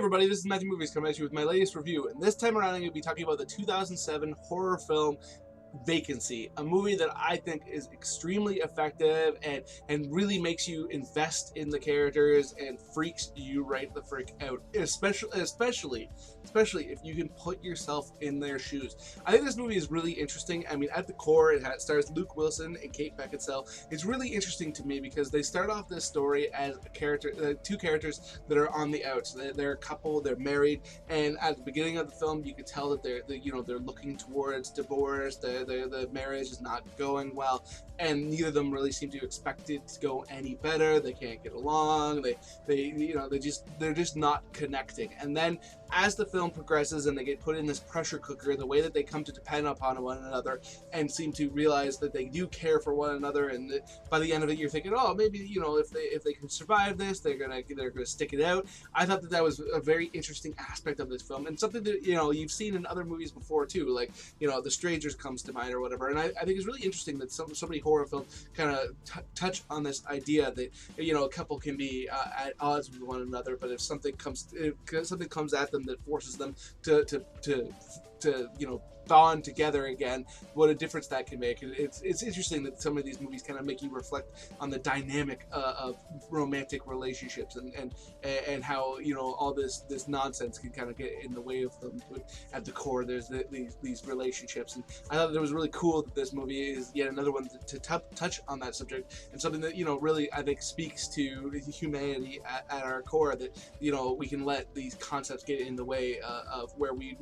everybody, this is Matthew Movies coming at you with my latest review, and this time around I'm going to be talking about the 2007 horror film Vacancy, a movie that I think is extremely effective and really makes you invest in the characters and freaks you right the frick out, especially if you can put yourself in their shoes. I think this movie is really interesting. I mean, at the core, it stars Luke Wilson and Kate Beckinsale. It's really interesting to me because they start off this story as two characters that are on the outs. They're a couple, they're married, and at the beginning of the film, you can tell that they're looking towards divorce. The marriage is not going well, and neither of them really seem to expect it to go any better. They can't get along. They're just not connecting. And then as the film progresses and they get put in this pressure cooker, the way that they come to depend upon one another and seem to realize that they do care for one another, and by the end of it, you're thinking, oh, maybe if they can survive this, they're gonna stick it out. I thought that was a very interesting aspect of this film, and something that you've seen in other movies before too, like The Strangers comes to mind or whatever. And I think it's really interesting that so many horror films kind of touch on this idea that a couple can be at odds with one another, but if something comes at them that forces them to bond together again, what a difference that can make. And it's interesting that some of these movies kind of make you reflect on the dynamic of romantic relationships and how all this nonsense can kind of get in the way of them. But at the core, there's these relationships, and I thought that it was really cool that this movie is yet another one to touch on that subject, and something that really I think speaks to humanity at our core, that we can let these concepts get in the way of where we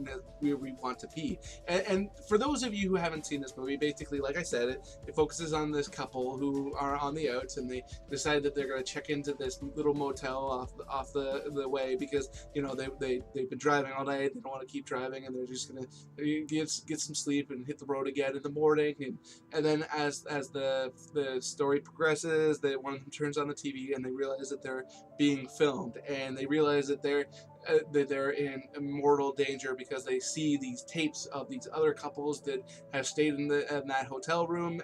want to be. And for those of you who haven't seen this movie, basically, like I said, it focuses on this couple who are on the outs, and they decide that they're going to check into this little motel off the way because they've been driving all night. They don't want to keep driving, and they're just going to get some sleep and hit the road again in the morning. And then as the story progresses, one of them turns on the TV and they realize that they're being filmed, and they realize that they're in mortal danger because they see these tapes of these other couples that have stayed in that motel room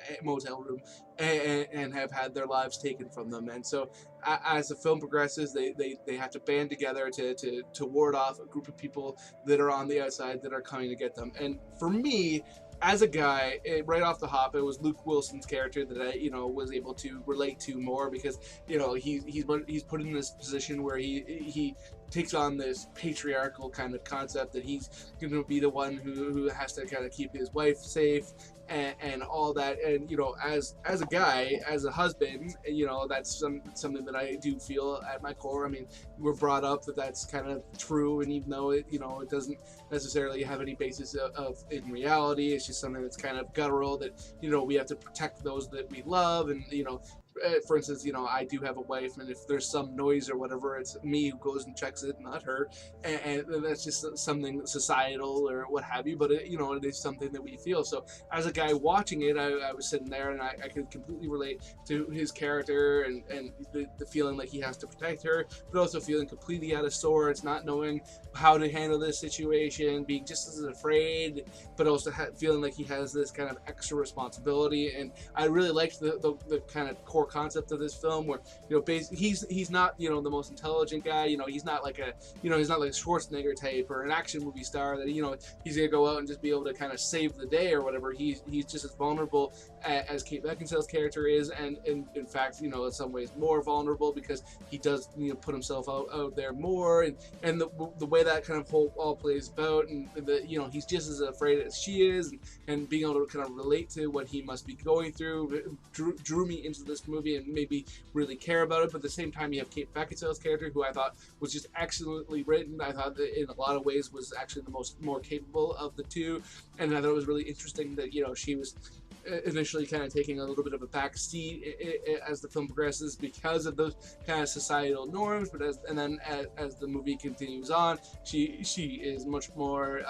and have had their lives taken from them. And so as the film progresses, they have to band together to ward off a group of people that are on the outside that are coming to get them. And for me, as a guy, right off the hop, it was Luke Wilson's character that I, was able to relate to more because, he's put in this position where he takes on this patriarchal kind of concept that he's going to be the one who has to kind of keep his wife safe and all that. And as a guy, as a husband, that's something that I do feel at my core. I mean, we're brought up that that's kind of true, and even though it doesn't necessarily have any basis of in reality, it's just something that's kind of guttural, that we have to protect those that we love. And for instance, I do have a wife, and if there's some noise or whatever, it's me who goes and checks it, not her, and that's just something societal or what have you, but it is something that we feel. So as a guy watching it, I was sitting there, and I could completely relate to his character and the feeling like he has to protect her, but also feeling completely out of sorts, not knowing how to handle this situation, being just as afraid, but also feeling like he has this kind of extra responsibility. And I really liked the kind of core concept of this film, where he's not the most intelligent guy. He's not like a Schwarzenegger type or an action movie star that he's gonna go out and just be able to kind of save the day or whatever. He's just as vulnerable as Kate Beckinsale's character is, and in fact in some ways more vulnerable, because he does put himself out there more, and the way that kind of all plays about, and he's just as afraid as she is, and being able to kind of relate to what he must be going through drew me into this movie and made me really care about it. But at the same time, you have Kate Beckinsale's character, who I thought was just excellently written. I thought that in a lot of ways was actually the more capable of the two, and I thought it was really interesting that she was initially kind of taking a little bit of a back seat as the film progresses because of those kind of societal norms, but as the movie continues on, she is much more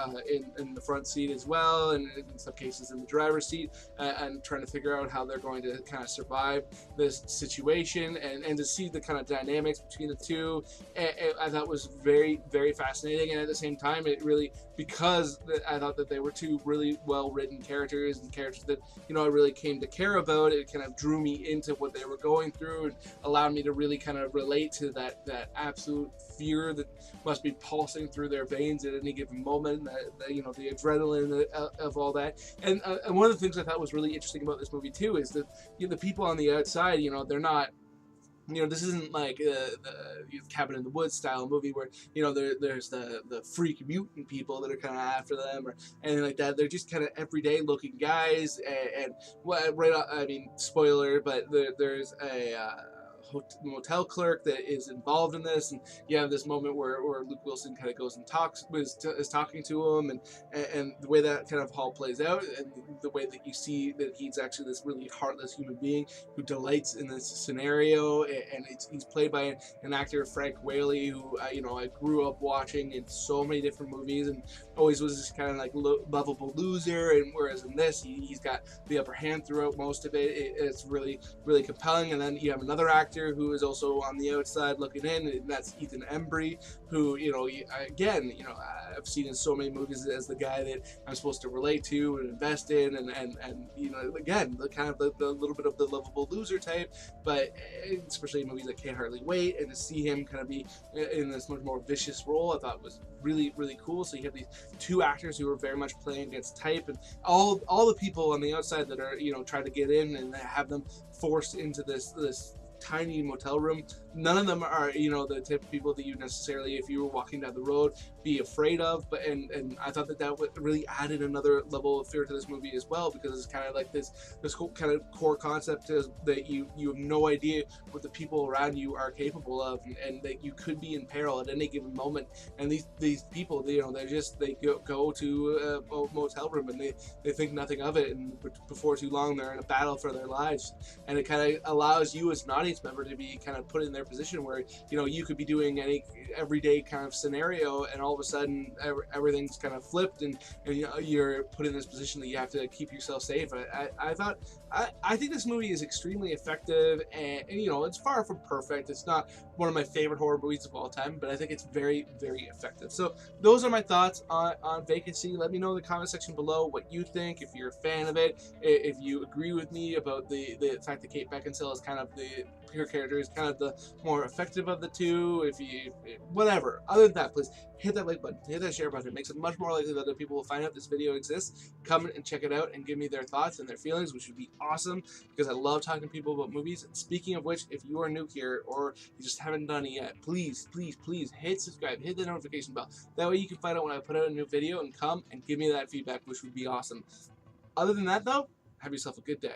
in the front seat as well, and in some cases in the driver's seat, and trying to figure out how they're going to kind of survive this situation, and to see the kind of dynamics between the two, I thought was very, very fascinating. And at the same time, it really, because I thought that they were two really well written characters, and characters that I really came to care about. It kind of drew me into what they were going through and allowed me to really kind of relate to that absolute fear that must be pulsing through their veins at any given moment. The adrenaline of all that. And one of the things I thought was really interesting about this movie too is that the people on the outside, they're not. This isn't like the Cabin in the Woods style movie where there's the freak mutant people that are kind of after them or anything like that. They're just kind of everyday looking guys, and well, right. I mean, spoiler, but there's a motel clerk that is involved in this, and you have this moment where Luke Wilson kind of goes and is talking to him, and the way that kind of all plays out, and the way that you see that he's actually this really heartless human being who delights in this scenario, and he's played by an actor, Frank Whaley, who I grew up watching in so many different movies and always was this kind of like lovable loser, and whereas in this he's got the upper hand throughout most of it. It's really, really compelling. And then you have another actor who is also on the outside looking in, and that's Ethan Embry, who again I've seen in so many movies as the guy that I'm supposed to relate to and invest in, and again the kind of the little bit of the lovable loser type, but especially in movies like Can't Hardly Wait, and to see him kind of be in this much more vicious role, I thought was really, really cool. So you have these two actors who are very much playing against type, and all the people on the outside that are trying to get in and have them forced into this tiny motel room. None of them are the type of people that you necessarily, if you were walking down the road, be afraid of. But and I thought that really added another level of fear to this movie as well, because it's kind of like this whole kind of core concept is that you have no idea what the people around you are capable of, and that you could be in peril at any given moment. And these people, they go to a motel room and they think nothing of it, and before too long they're in a battle for their lives. And it kind of allows you as an audience member to be kind of put in their position where you could be doing any everyday kind of scenario, and all of a sudden everything's kind of flipped, and you're put in this position that you have to keep yourself safe. I think this movie is extremely effective, and it's far from perfect. It's not one of my favorite horror movies of all time, but I think it's very, very effective. So those are my thoughts on Vacancy. Let me know in the comment section below what you think, if you're a fan of it, if you agree with me about the fact that Kate Beckinsale is kind of her character is kind of the more effective of the two. If you whatever, other than that, please hit that like button, hit that share button. It makes it much more likely that other people will find out this video exists, come and check it out, and give me their thoughts and their feelings, which would be awesome, because I love talking to people about movies. And speaking of which, if you are new here or you just haven't done it yet, please hit subscribe, hit the notification bell. That way you can find out when I put out a new video and come and give me that feedback, which would be awesome. Other than that though, have yourself a good day.